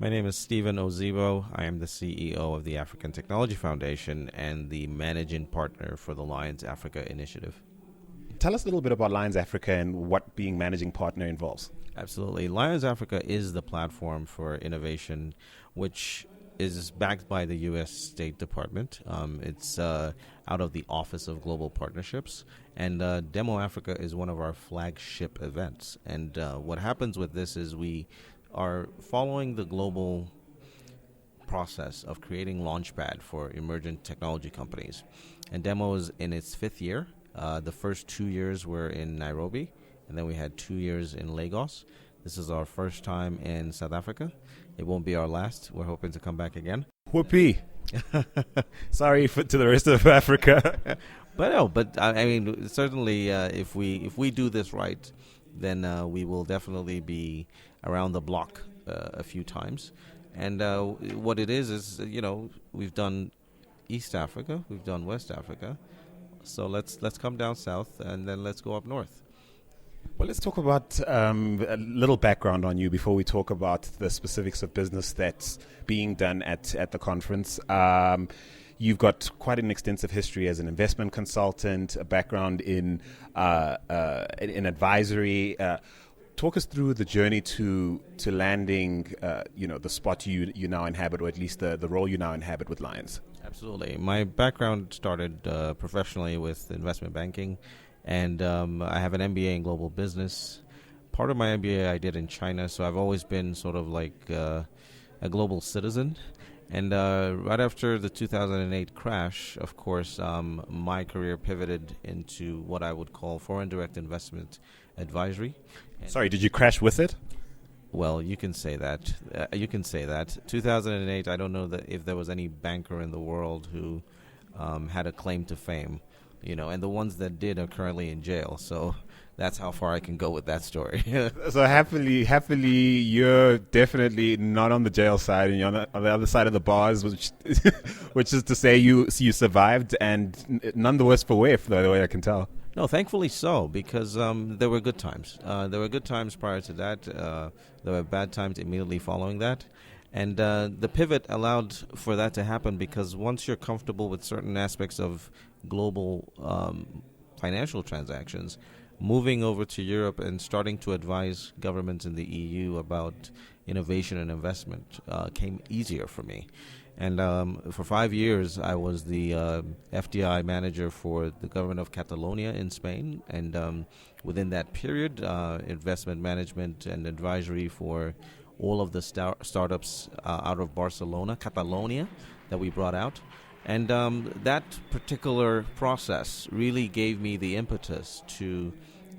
My name is Stephen Ozoigbo. I am the CEO of the African Technology Foundation and the managing partner for the Lions Africa initiative. Tell us a little bit about Lions Africa and what being managing partner involves. Absolutely. Lions Africa is the platform for innovation, which is backed by the U.S. State Department. It's out of the Office of Global Partnerships. And Demo Africa is one of our flagship events. And what happens with this is we are following the global process of creating Launchpad for emergent technology companies. And Demo is in its fifth year. The first 2 years were in Nairobi, and then we had 2 years in Lagos. This is our first time in South Africa. It won't be our last. We're hoping to come back again. Whoopee. Sorry to the rest of Africa. But I mean, certainly if we do this right, then we will definitely be around the block a few times. And what it is, we've done East Africa, we've done West Africa. So let's come down south and then let's go up north. Well, let's talk about a little background on you before we talk about the specifics of business that's being done at the conference. You've got quite an extensive history as an investment consultant, a background in advisory. Talk us through the journey to landing, the spot you now inhabit, or at least the role you now inhabit with Lions. Absolutely. My background started professionally with investment banking, and I have an MBA in global business. Part of my MBA I did in China, so I've always been sort of like a global citizen. And right after the 2008 crash, of course, my career pivoted into what I would call foreign direct investment advisory. Sorry, did you crash with it? Well, you can say that. 2008, I don't know if there was any banker in the world who had a claim to fame, and the ones that did are currently in jail. So that's how far I can go with that story. So happily, you're definitely not on the jail side, and you're on the other side of the bars, which is to say you survived, and none the worse for wear, the way I can tell. No, thankfully so, because there were good times. There were good times prior to that. There were bad times immediately following that. And the pivot allowed for that to happen because once you're comfortable with certain aspects of global financial transactions, moving over to Europe and starting to advise governments in the EU about innovation and investment came easier for me. And for 5 years, I was the FDI manager for the government of Catalonia in Spain. And within that period, investment management and advisory for all of the startups out of Barcelona, Catalonia, that we brought out. And that particular process really gave me the impetus to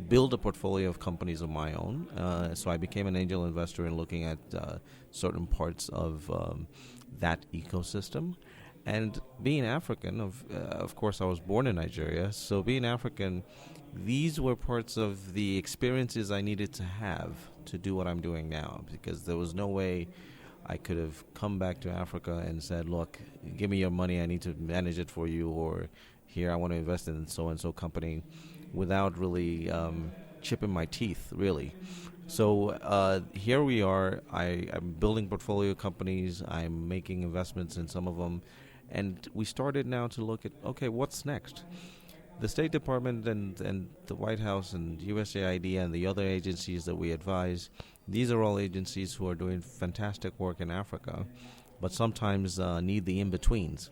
build a portfolio of companies of my own. So I became an angel investor in looking at certain parts of that ecosystem. And being African, of course, I was born in Nigeria. So being African, these were parts of the experiences I needed to have to do what I'm doing now, because there was no way I could have come back to Africa and said, look, give me your money, I need to manage it for you, or here I want to invest in so-and-so company, without really chipping my teeth, really. So here we are. I'm building portfolio companies. I'm making investments in some of them. And we started now to look at, okay, what's next? The State Department and the White House and USAID and the other agencies that we advise, these are all agencies who are doing fantastic work in Africa, but sometimes need the in-betweens.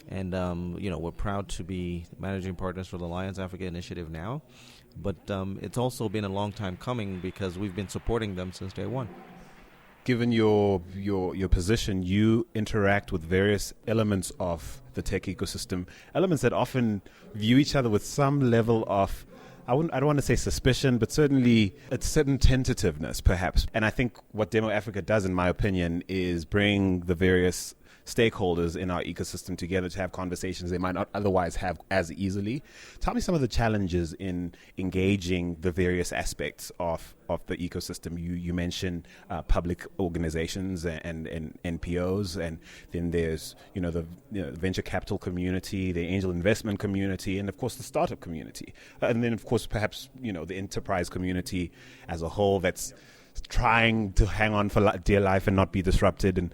And, we're proud to be managing partners for the Lions Africa initiative now. But it's also been a long time coming because we've been supporting them since day one. Given your position, you interact with various elements of the tech ecosystem, elements that often view each other with some level of, I don't want to say suspicion, but certainly a certain tentativeness, perhaps. And I think what Demo Africa does, in my opinion, is bring the various stakeholders in our ecosystem together to have conversations they might not otherwise have as easily. Tell me some of the challenges in engaging the various aspects of the ecosystem. You mentioned public organizations and NPOs, and then there's the venture capital community, the angel investment community, and of course the startup community, and then of course perhaps the enterprise community as a whole that's trying to hang on for dear life and not be disrupted.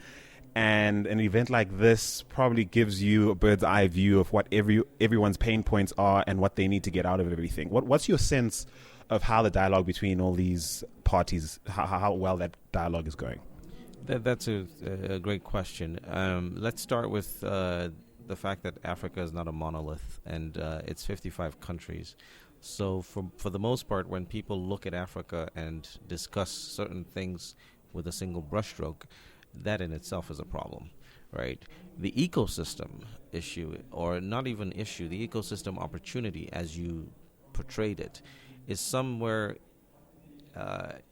And an event like this probably gives you a bird's eye view of what everyone's pain points are and what they need to get out of everything. What's your sense of how the dialogue between all these parties, how well that dialogue is going? That's a great question. Let's start with the fact that Africa is not a monolith, and it's 55 countries. So for the most part, when people look at Africa and discuss certain things with a single brushstroke, that in itself is a problem, right? The ecosystem issue, or not even issue, the ecosystem opportunity as you portrayed it, is somewhere,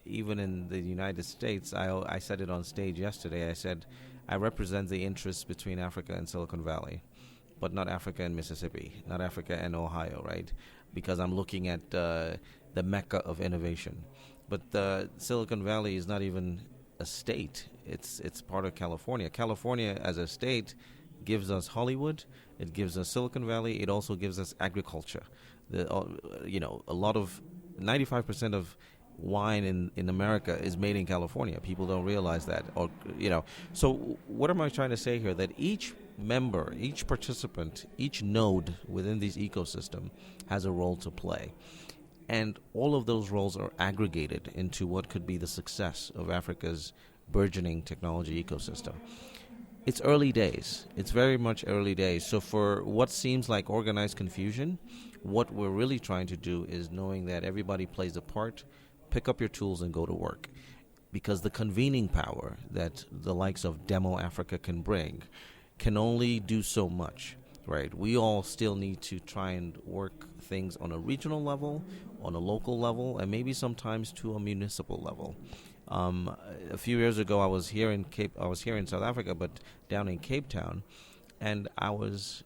even in the United States. I said it on stage yesterday. I said, I represent the interests between Africa and Silicon Valley, but not Africa and Mississippi, not Africa and Ohio, right? Because I'm looking at the mecca of innovation. But Silicon Valley is not even a state. It's part of California. California as a state gives us Hollywood. It gives us Silicon Valley. It also gives us agriculture. A lot of 95% of wine in America is made in California. People don't realize that. So what am I trying to say here? That each member, each participant, each node within this ecosystem has a role to play. And all of those roles are aggregated into what could be the success of Africa's burgeoning technology ecosystem. It's early days. It's very much early days. So for what seems like organized confusion, what we're really trying to do is knowing that everybody plays a part, pick up your tools and go to work. Because the convening power that the likes of Demo Africa can bring can only do so much. Right, we all still need to try and work things on a regional level, on a local level, and maybe sometimes to a municipal level. A few years ago, I was here in South Africa, but down in Cape Town, and I was,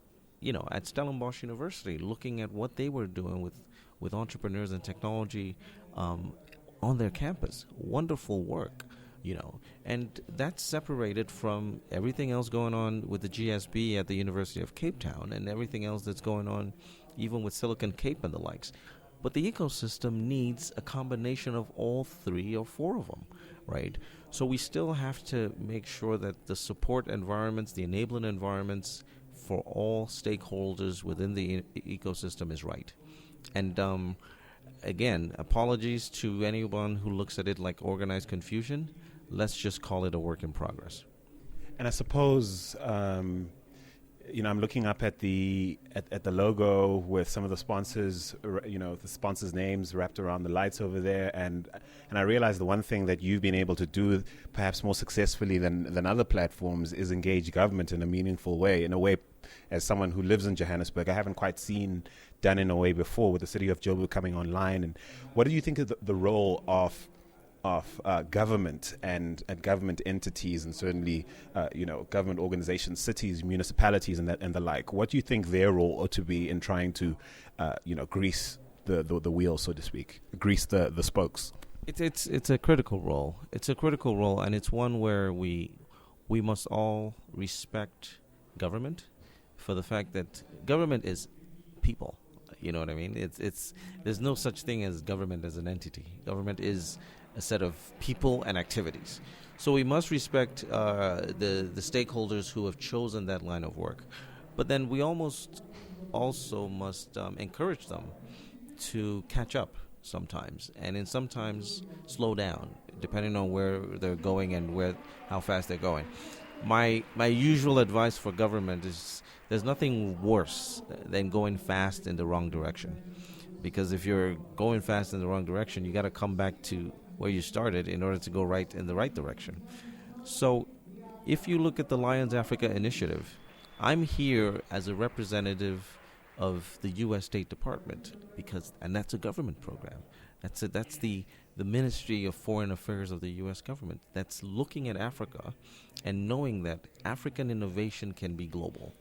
at Stellenbosch University, looking at what they were doing with entrepreneurs and technology on their campus. Wonderful work. And that's separated from everything else going on with the GSB at the University of Cape Town and everything else that's going on even with Silicon Cape and the likes. But the ecosystem needs a combination of all three or four of them, right? So we still have to make sure that the support environments, the enabling environments for all stakeholders within the ecosystem is right. And again, apologies to anyone who looks at it like organized confusion. Let's just call it a work in progress. And I suppose, I'm looking up at the logo with some of the sponsors, the sponsors' names wrapped around the lights over there, and I realize the one thing that you've been able to do, perhaps more successfully than other platforms, is engage government in a meaningful way. In a way, as someone who lives in Johannesburg, I haven't quite seen done in a way before, with the city of Joburg coming online. And what do you think of the role of government and government entities, and certainly government organizations, cities, municipalities, and the like? What do you think their role ought to be in trying to grease the wheel, so to speak, grease the spokes? It's a critical role. It's a critical role, and it's one where we must all respect government for the fact that government is people. You know what I mean? It's there's no such thing as government as an entity. Government is a set of people and activities. So we must respect the stakeholders who have chosen that line of work. But then we almost also must encourage them to catch up sometimes, and in sometimes slow down, depending on where they're going and how fast they're going. My usual advice for government is there's nothing worse than going fast in the wrong direction. Because if you're going fast in the wrong direction, you got to come back to where you started in order to go right in the right direction. So if you look at the Lions Africa initiative, I'm here as a representative of the U.S. State Department, and that's a government program. That's the Ministry of Foreign Affairs of the U.S. government that's looking at Africa and knowing that African innovation can be global.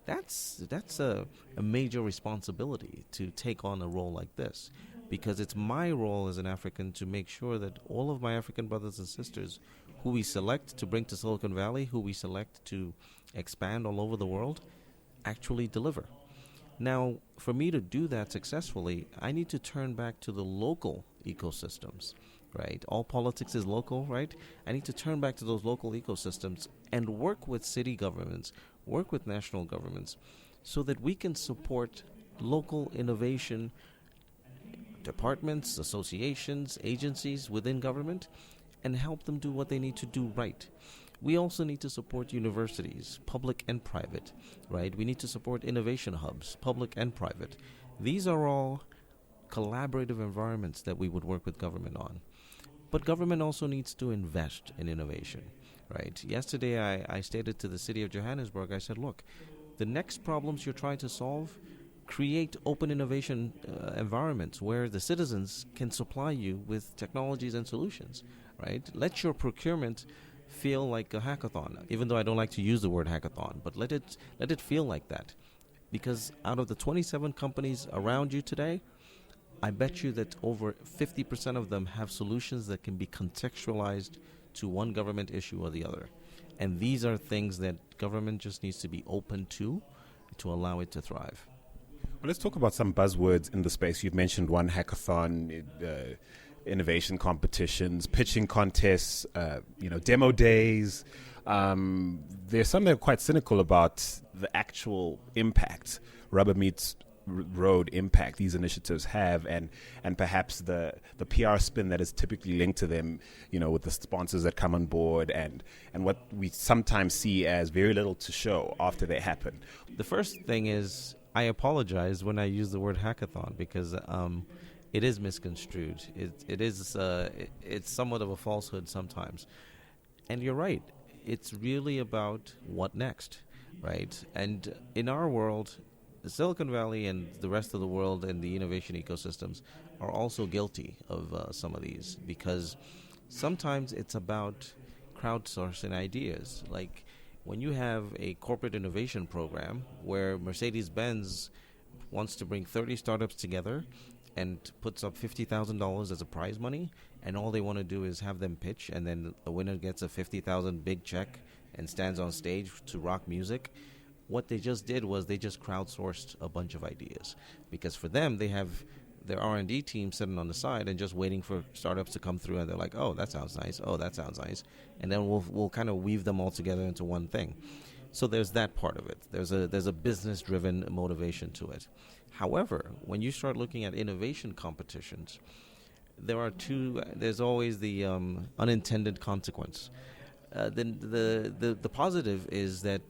That's a major responsibility to take on a role like this, because it's my role as an African to make sure that all of my African brothers and sisters who we select to bring to Silicon Valley, who we select to expand all over the world, actually deliver. Now, for me to do that successfully, I need to turn back to the local ecosystems right? All politics is local, right? I need to turn back to those local ecosystems and work with city governments, work with national governments, so that we can support local innovation departments, associations, agencies within government, and help them do what they need to do right. We also need to support universities, public and private, right? We need to support innovation hubs, public and private. These are all collaborative environments that we would work with government on. But government also needs to invest in innovation, right? Yesterday, I stated to the city of Johannesburg, I said, look, the next problems you're trying to solve, create open innovation environments where the citizens can supply you with technologies and solutions, right? Let your procurement feel like a hackathon, even though I don't like to use the word hackathon, but let it feel like that. Because out of the 27 companies around you today, I bet you that over 50% of them have solutions that can be contextualized to one government issue or the other. And these are things that government just needs to be open to allow it to thrive. Well, let's talk about some buzzwords in the space. You've mentioned one hackathon, innovation competitions, pitching contests, demo days. There's some that are quite cynical about the actual impact, rubber meets road impact these initiatives have, and perhaps the PR spin that is typically linked to them, with the sponsors that come on board, and what we sometimes see as very little to show after they happen. The first thing is, I apologize when I use the word hackathon, because it is misconstrued. It's somewhat of a falsehood sometimes. And you're right. It's really about what next, right? And in our world, Silicon Valley and the rest of the world and the innovation ecosystems are also guilty of some of these, because sometimes it's about crowdsourcing ideas. Like when you have a corporate innovation program where Mercedes-Benz wants to bring 30 startups together and puts up $50,000 as a prize money, and all they want to do is have them pitch, and then the winner gets a $50,000 big check and stands on stage to rock music. What they just did was they just crowdsourced a bunch of ideas, because for them, they have their R&D team sitting on the side and just waiting for startups to come through, and they're like, oh, that sounds nice, oh, that sounds nice, and then we'll kind of weave them all together into one thing. So there's that part of it. There's a business-driven motivation to it. However, when you start looking at innovation competitions, there's always the unintended consequence. The positive is that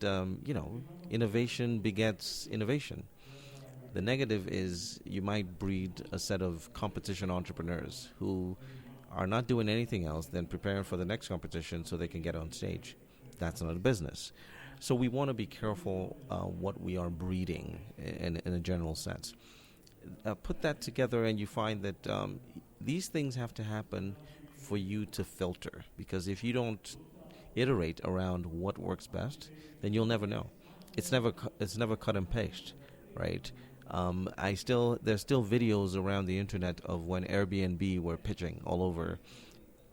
innovation begets innovation. The negative is you might breed a set of competition entrepreneurs who are not doing anything else than preparing for the next competition so they can get on stage. That's not a business. So we want to be careful what we are breeding in a general sense. Put that together and you find that these things have to happen for you to filter, because if you don't iterate around what works best, then you'll never know. It's never cut and paste, right? There's still videos around the internet of when Airbnb were pitching all over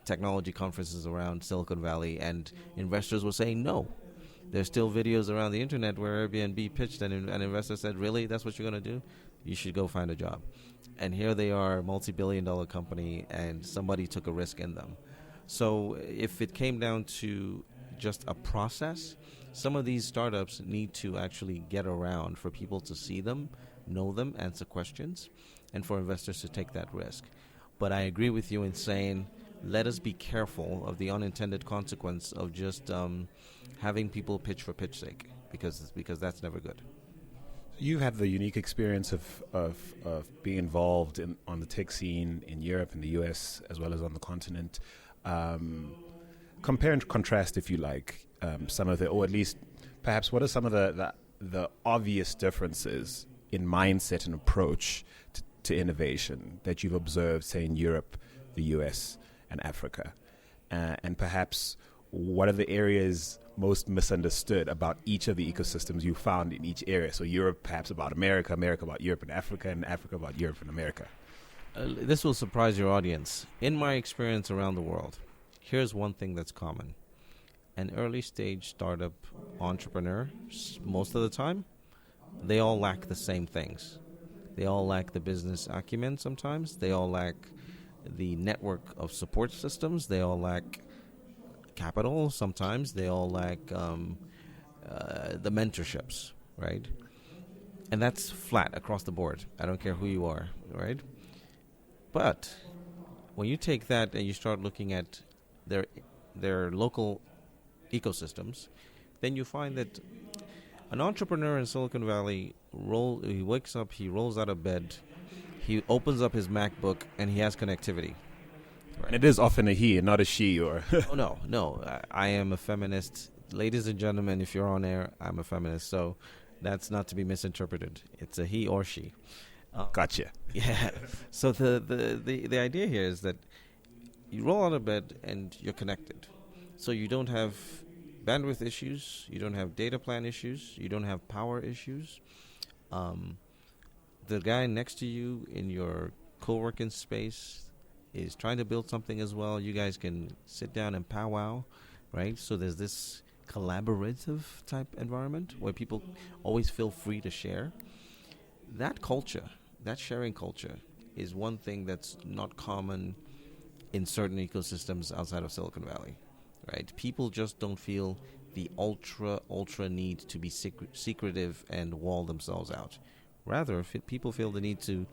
technology conferences around Silicon Valley, and investors were saying no. There's still videos around the internet where Airbnb pitched and an investor said, really, that's what you're going to do? You should go find a job. And here they are, multi-billion-dollar company, and somebody took a risk in them. So if it came down to just a process, some of these startups need to actually get around for people to see them, know them, answer questions, and for investors to take that risk. But I agree with you in saying, let us be careful of the unintended consequence of just having people pitch for pitch sake, because that's never good. You had the unique experience of being involved on the tech scene in Europe and the US, as well as on the continent. Compare and contrast, if you like, some of the, or at least perhaps what are some of the obvious differences in mindset and approach to innovation that you've observed, say, in Europe, the US, and Africa? And perhaps what are the areas most misunderstood about each of the ecosystems you found in each area? So Europe perhaps about America, America about Europe and Africa about Europe and America. This will surprise your audience. In my experience around the world, here's one thing that's common. An early stage startup entrepreneur, most of the time, they all lack the same things. They all lack the business acumen sometimes. They all lack the network of support systems. They all lack capital. Sometimes they all lack the mentorships, right? And that's flat across the board. I don't care who you are, right? But when you take that and you start looking at their local ecosystems, then you find that an entrepreneur in Silicon Valley he wakes up, he rolls out of bed, he opens up his MacBook, and he has connectivity. Right. And it is often a he and not a she, or oh no, I am a feminist, ladies and gentlemen. If you're on air, I'm a feminist, so that's not to be misinterpreted. It's a he or she. Gotcha. Yeah. So the idea here is that you roll out of bed and you're connected. So you don't have bandwidth issues, you don't have data plan issues, you don't have power issues. The guy next to you in your co-working space is trying to build something as well. You guys can sit down and powwow, right? So there's this collaborative type environment where people always feel free to share. That culture, that sharing culture, is one thing that's not common in certain ecosystems outside of Silicon Valley, right? People just don't feel the ultra need to be secretive and wall themselves out. Rather, people feel the need to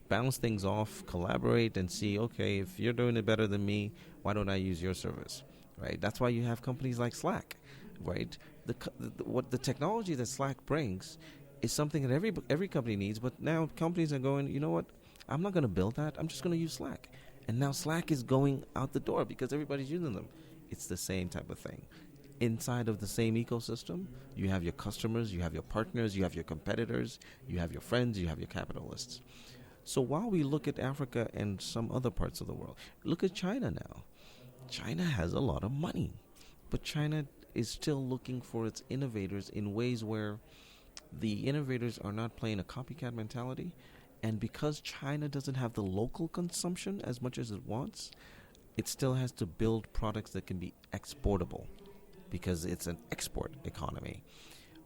bounce things off, collaborate, and see, okay, if you're doing it better than me, why don't I use your service, right? That's why you have companies like Slack, right? What the technology that Slack brings is something that every company needs, but now companies are going, you know what, I'm not going to build that, I'm just going to use Slack. And now Slack is going out the door because everybody's using them. It's the same type of thing. Inside of the same ecosystem, you have your customers, you have your partners, you have your competitors, you have your friends, you have your capitalists. So while we look at Africa and some other parts of the world, look at China now. China has a lot of money, but China is still looking for its innovators in ways where the innovators are not playing a copycat mentality. And because China doesn't have the local consumption as much as it wants, it still has to build products that can be exportable because it's an export economy.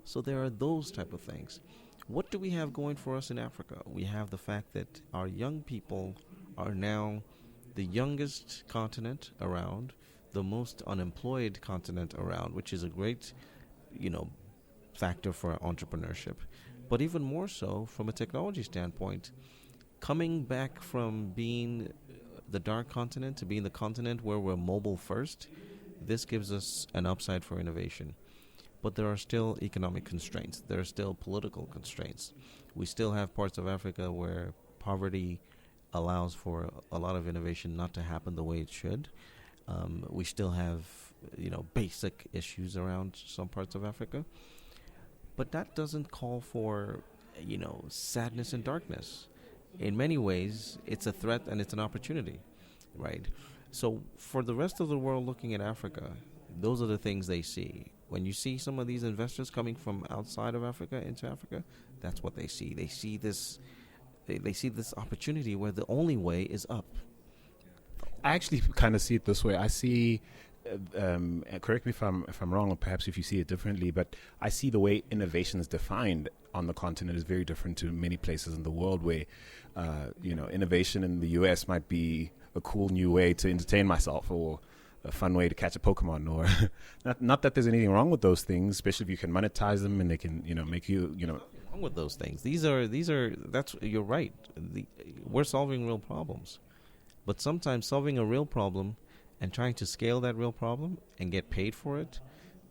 So there are those type of things. What do we have going for us in Africa? We have the fact that our young people are now the youngest continent around, the most unemployed continent around, which is a great, factor for entrepreneurship. But even more so, from a technology standpoint, coming back from being the dark continent to being the continent where we're mobile first, this gives us an upside for innovation. But there are still economic constraints. There are still political constraints. We still have parts of Africa where poverty allows for a lot of innovation not to happen the way it should. We still have, basic issues around some parts of Africa. But that doesn't call for, sadness and darkness. In many ways, it's a threat and it's an opportunity, right? So for the rest of the world looking at Africa, those are the things they see. When you see some of these investors coming from outside of Africa into Africa, that's what they see. They see this opportunity where the only way is up. I actually kind of see it this way. I see, correct me if I'm wrong, or perhaps if you see it differently, but I see the way innovation is defined on the continent is very different to many places in the world where, innovation in the US might be a cool new way to entertain myself or a fun way to catch a Pokemon, or not that there's anything wrong with those things, especially if you can monetize them and they can, make you, wrong with those things. You're right. We're solving real problems. But sometimes solving a real problem and trying to scale that real problem and get paid for it,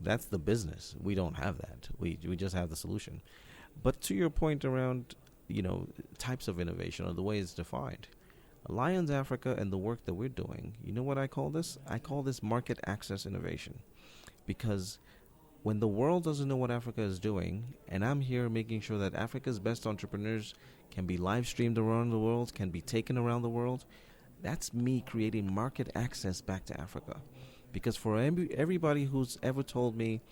that's the business. We don't have that. We just have the solution. But to your point around, types of innovation or the way it's defined, Alliance Africa and the work that we're doing, you know what I call this? I call this market access innovation. Because when the world doesn't know what Africa is doing, and I'm here making sure that Africa's best entrepreneurs can be live streamed around the world, can be taken around the world, that's me creating market access back to Africa. Because for everybody who's ever told me,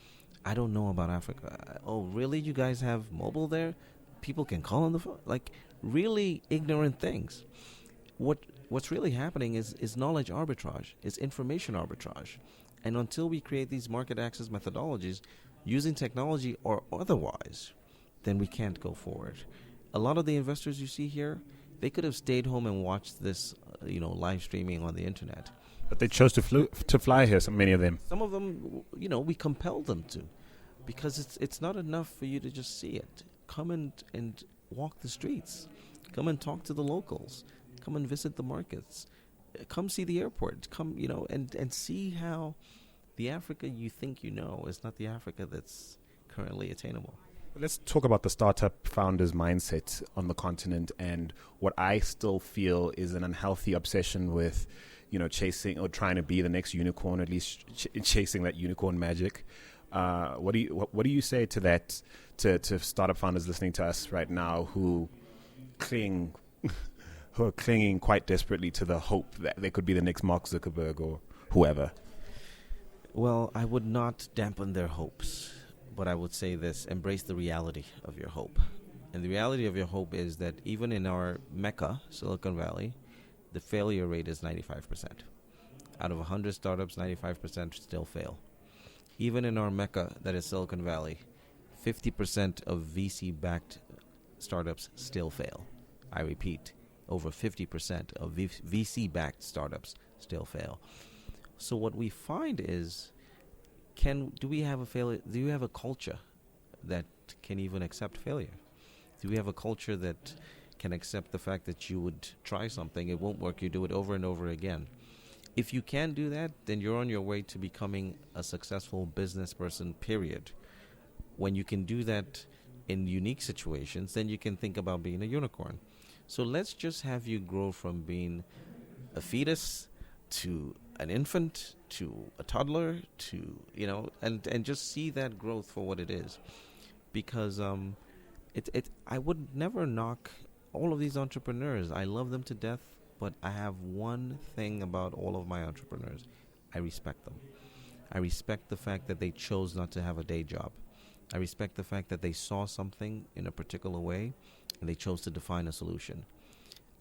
I don't know about Africa. Oh, really? You guys have mobile there? People can call on the phone? Like, really ignorant things. What's really happening is knowledge arbitrage, is information arbitrage. And until we create these market access methodologies, using technology or otherwise, then we can't go forward. A lot of the investors you see here, They could have stayed home and watched this, live streaming on the internet. But they chose to fly here, so many of them. Some of them, we compelled them to, because it's not enough for you to just see it. Come and walk the streets. Come and talk to the locals. Come and visit the markets. Come see the airport. Come, and see how the Africa you think you know is not the Africa that's currently attainable. Let's talk about the startup founders' mindset on the continent and what I still feel is an unhealthy obsession with, chasing or trying to be the next unicorn, at least chasing that unicorn magic. What do you say to that, to startup founders listening to us right now who are clinging quite desperately to the hope that they could be the next Mark Zuckerberg or whoever? Well, I would not dampen their hopes, but I would say this: embrace the reality of your hope. And the reality of your hope is that even in our Mecca, Silicon Valley, the failure rate is 95%. Out of 100 startups, 95% still fail. Even in our Mecca, that is Silicon Valley, 50% of VC-backed startups still fail. I repeat, over 50% of VC-backed startups still fail. So what we find is, do we have a failure? Do you have a culture that can even accept failure? Do we have a culture that can accept the fact that you would try something, it won't work, you do it over and over again? If you can do that, then you're on your way to becoming a successful business person, period. When you can do that in unique situations, then you can think about being a unicorn. So let's just have you grow from being a fetus to an infant to a toddler to, and just see that growth for what it is. Because I would never knock all of these entrepreneurs. I love them to death, but I have one thing about all of my entrepreneurs. I respect them. I respect the fact that they chose not to have a day job. I respect the fact that they saw something in a particular way and they chose to define a solution.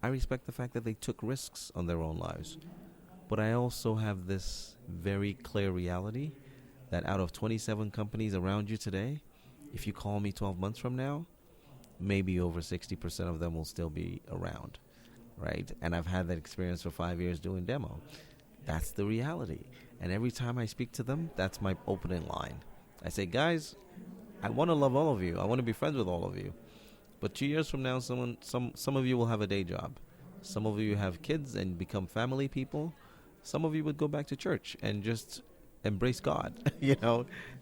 I respect the fact that they took risks on their own lives. But I also have this very clear reality that out of 27 companies around you today, if you call me 12 months from now, maybe over 60% of them will still be around, right? And I've had that experience for 5 years doing demo. That's the reality. And every time I speak to them, that's my opening line. I say, guys, I want to love all of you. I want to be friends with all of you. But 2 years from now, some of you will have a day job. Some of you have kids and become family people. Some of you would go back to church and just embrace God,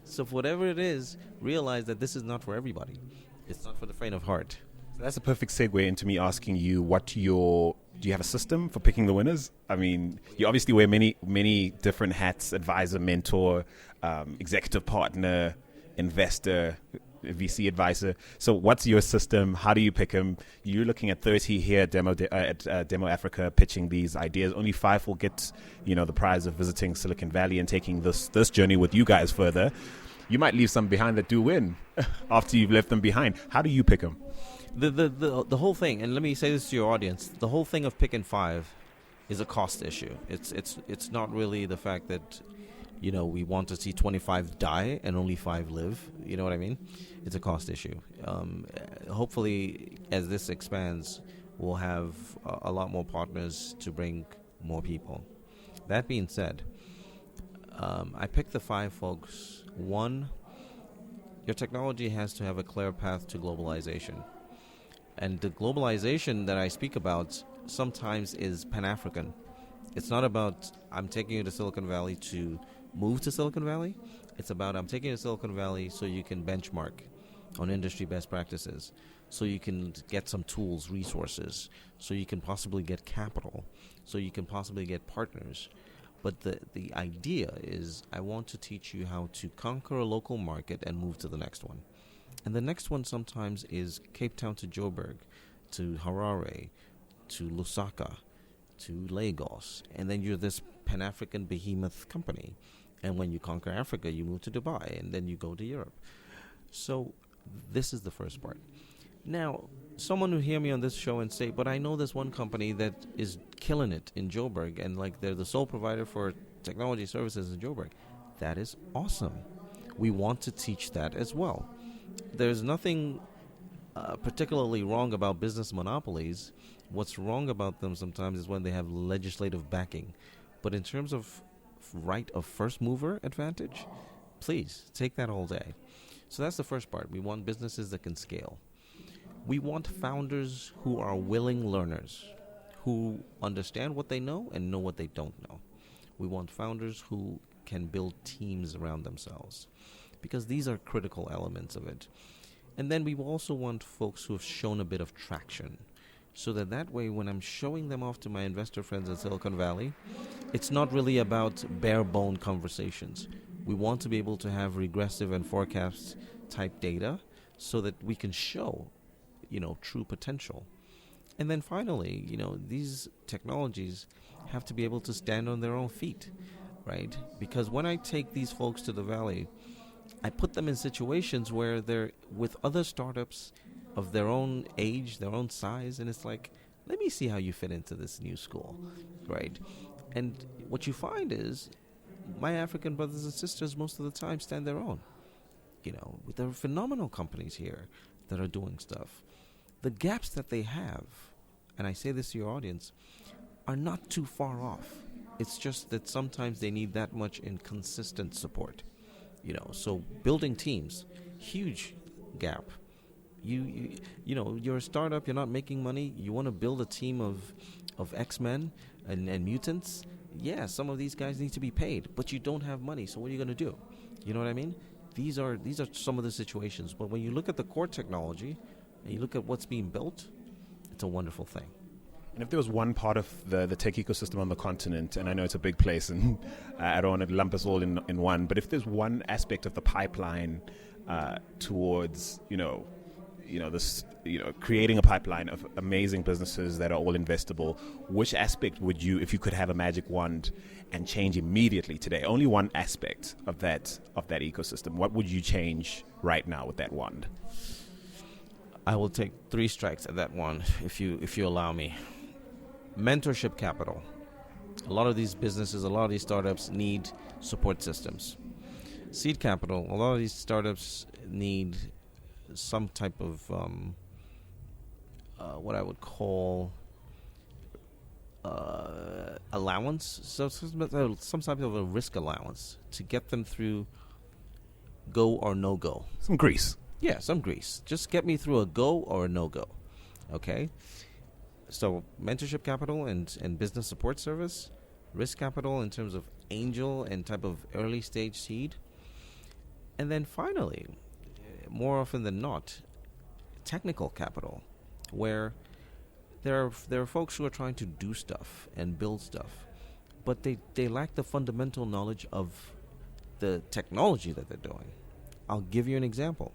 So for whatever it is, realize that this is not for everybody. It's not for the faint of heart. So that's a perfect segue into me asking you do you have a system for picking the winners? I mean, you obviously wear many different hats: advisor, mentor, executive partner, investor, VC advisor. So what's your system? How do you pick them? You're looking at 30 here at Demo Africa pitching these ideas. Only 5 will get, the prize of visiting Silicon Valley and taking this journey with you guys further. You might leave some behind that do win after you've left them behind. How do you pick them? The whole thing, and let me say this to your audience, the whole thing of picking 5 is a cost issue. It's not really the fact that we want to see 25 die and only 5 live. You know what I mean? It's a cost issue. Hopefully, as this expands, we'll have a lot more partners to bring more people. That being said, I picked the 5 folks. 1, your technology has to have a clear path to globalization. And the globalization that I speak about sometimes is Pan-African. It's not about I'm taking you to Silicon Valley to move to Silicon Valley. It's about I'm taking you to Silicon Valley so you can benchmark on industry best practices, so you can get some tools, resources, so you can possibly get capital, so you can possibly get partners. But the idea is I want to teach you how to conquer a local market and move to the next one. And the next one sometimes is Cape Town to Joburg, to Harare, to Lusaka, to Lagos. And then you're this Pan-African behemoth company. And when you conquer Africa, you move to Dubai, and then you go to Europe. So this is the first part. Now, someone will hear me on this show and say, but I know this one company that is killing it in Joburg, and they're the sole provider for technology services in Joburg. That is awesome. We want to teach that as well. There's nothing particularly wrong about business monopolies. What's wrong about them sometimes is when they have legislative backing. But in terms of right of first mover advantage, please take that all day. So that's the first part. We want businesses that can scale. We want founders who are willing learners, who understand what they know and know what they don't know. We want founders who can build teams around themselves, because these are critical elements of it. And then we also want folks who have shown a bit of traction, so that way when I'm showing them off to my investor friends in Silicon Valley, it's not really about bare bone conversations. We want to be able to have regressive and forecast type data so that we can show, true potential. And then finally, these technologies have to be able to stand on their own feet, right? Because when I take these folks to the Valley, I put them in situations where they're with other startups of their own age, their own size, and it's like, let me see how you fit into this new school, right? And what you find is my African brothers and sisters most of the time stand their own. There are phenomenal companies here that are doing stuff. The gaps that they have, and I say this to your audience, are not too far off. It's just that sometimes they need that much inconsistent support. So building teams, huge gap. You're a startup, you're not making money, you want to build a team of X-Men and mutants. Yeah, some of these guys need to be paid, but you don't have money, so what are you going to do? You know what I mean? These are some of the situations. But when you look at the core technology and you look at what's being built, it's a wonderful thing. And if there was one part of the tech ecosystem on the continent, and I know it's a big place, and I don't want to lump us all in one, but if there's one aspect of the pipeline towards, creating a pipeline of amazing businesses that are all investable, which aspect would you, if you could have a magic wand and change immediately today, only one aspect of that ecosystem, what would you change right now with that wand? I will take 3 strikes at that one, if you allow me. Mentorship capital. A lot of these businesses, a lot of these startups need support systems. Seed capital. A lot of these startups need some type of what I would call allowance, so some type of a risk allowance to get them through go or no go. Some grease. Yeah, some grease. Just get me through a go or a no go. Okay? So mentorship capital and business support service, risk capital in terms of angel and type of early stage seed. And then finally, more often than not, technical capital, where there are folks who are trying to do stuff and build stuff, but they lack the fundamental knowledge of the technology that they're doing. I'll give you an example.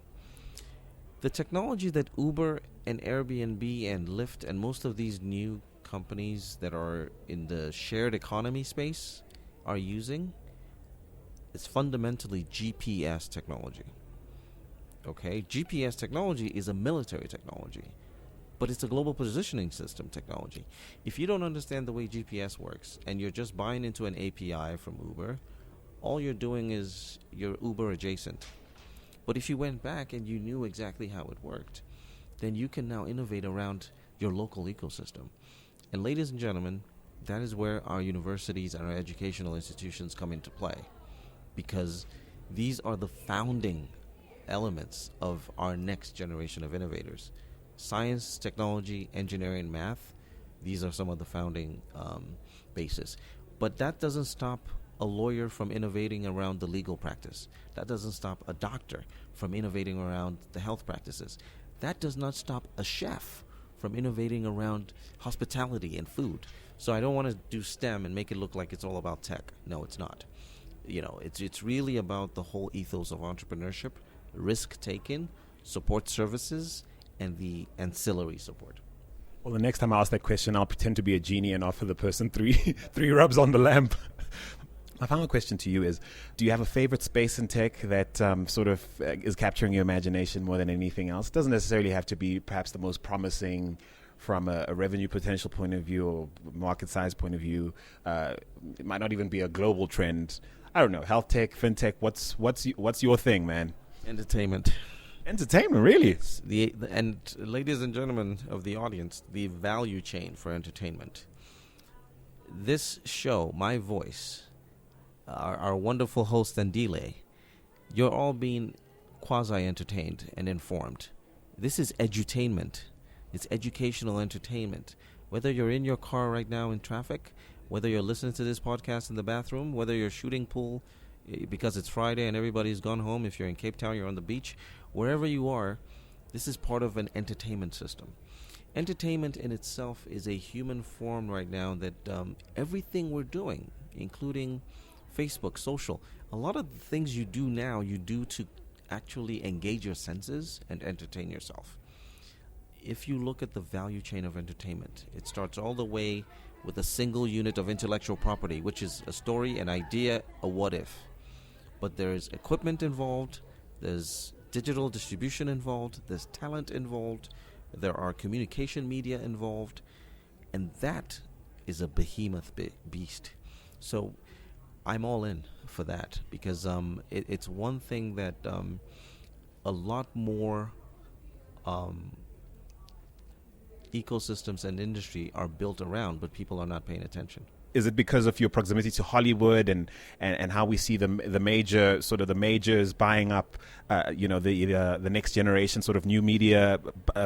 The technology that Uber and Airbnb and Lyft and most of these new companies that are in the shared economy space are using is fundamentally GPS technology. Okay, GPS technology is a military technology, but it's a global positioning system technology. If you don't understand the way GPS works and you're just buying into an API from Uber, all you're doing is you're Uber adjacent. But if you went back and you knew exactly how it worked, then you can now innovate around your local ecosystem. And ladies and gentlemen, that is where our universities and our educational institutions come into play, because these are the founding elements of our next generation of innovators. Science, technology, engineering, math, these are some of the founding bases. But that doesn't stop a lawyer from innovating around the legal practice. That doesn't stop a doctor from innovating around the health practices. That does not stop a chef from innovating around hospitality and food. So I don't want to do STEM and make it look like it's all about tech. No, it's not. It's really about the whole ethos of entrepreneurship, risk taken, support services, and the ancillary support. Well, the next time I ask that question, I'll pretend to be a genie and offer the person three rubs on the lamp. My final question to you is, do you have a favorite space in tech that is capturing your imagination more than anything else? It doesn't necessarily have to be perhaps the most promising from a revenue potential point of view or market size point of view. It might not even be a global trend. I don't know, health tech, fintech, what's your thing, man? Entertainment. Entertainment, really? And ladies and gentlemen of the audience, the value chain for entertainment. This show, my voice, our wonderful host Andile, you're all being quasi-entertained and informed. This is edutainment. It's educational entertainment. Whether you're in your car right now in traffic, whether you're listening to this podcast in the bathroom, whether you're shooting pool because it's Friday and everybody's gone home, if you're in Cape Town, you're on the beach, wherever you are, this is part of an entertainment system. Entertainment in itself is a human form right now that everything we're doing, including Facebook, social, a lot of the things you do now, you do to actually engage your senses and entertain yourself. If you look at the value chain of entertainment, it starts all the way with a single unit of intellectual property, which is a story, an idea, a what if. But there's equipment involved, there's digital distribution involved, there's talent involved, there are communication media involved, and that is a behemoth beast. So I'm all in for that because it's one thing that a lot more ecosystems and industry are built around, but people are not paying attention. Is it because of your proximity to Hollywood and how we see the major sort of the majors buying up, the next generation sort of new media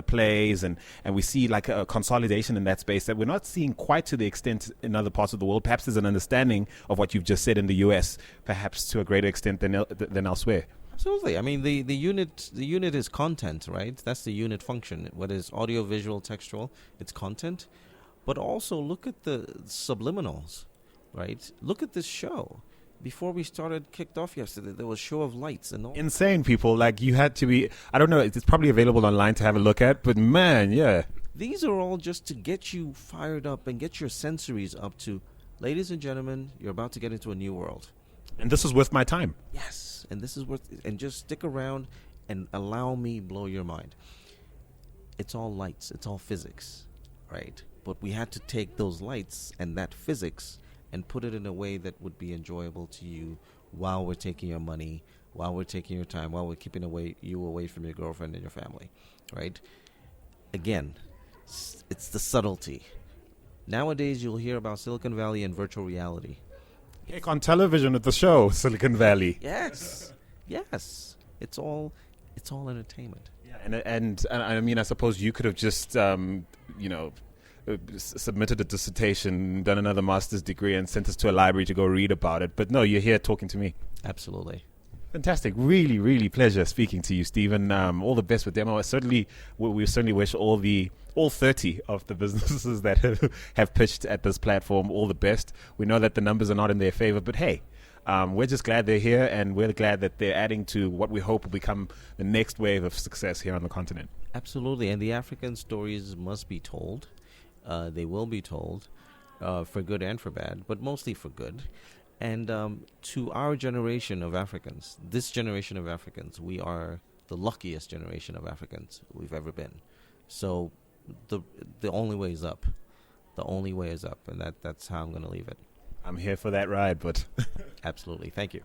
plays, and we see like a consolidation in that space that we're not seeing quite to the extent in other parts of the world? Perhaps there's an understanding of what you've just said in the US, perhaps to a greater extent than elsewhere. Absolutely. I mean, the unit is content, right? That's the unit function. Whether it's audio, visual, textual, it's content. But also look at the subliminals, right? Look at this show. Before we kicked off yesterday, there was Show of Lights and all. Insane, people. Like, you had to be, I don't know, it's probably available online to have a look at, but man, yeah. These are all just to get you fired up and get your sensories up to, ladies and gentlemen, you're about to get into a new world. And this is worth my time. Yes, and this is and just stick around and allow me blow your mind. It's all lights, it's all physics, right? But we had to take those lights and that physics and put it in a way that would be enjoyable to you while we're taking your money, while we're taking your time, while we're keeping you away from your girlfriend and your family, right? Again, it's the subtlety. Nowadays, you'll hear about Silicon Valley and virtual reality. Heck, on television at the show, Silicon Valley. Yes. It's all entertainment. Yeah, and I mean, I suppose you could have just, submitted a dissertation, done another master's degree, and sent us to a library to go read about it. But no, you're here talking to me. Absolutely. Fantastic. Really, really pleasure speaking to you, Stephen. All the best with demo. We certainly wish all 30 of the businesses that have pitched at this platform all the best. We know that the numbers are not in their favor, but hey, we're just glad they're here, and we're glad that they're adding to what we hope will become the next wave of success here on the continent. Absolutely. And the African stories must be told. They will be told for good and for bad, but mostly for good. And to our generation of Africans, this generation of Africans, we are the luckiest generation of Africans we've ever been. So the only way is up. The only way is up, and that's how I'm going to leave it. I'm here for that ride, but absolutely. Thank you.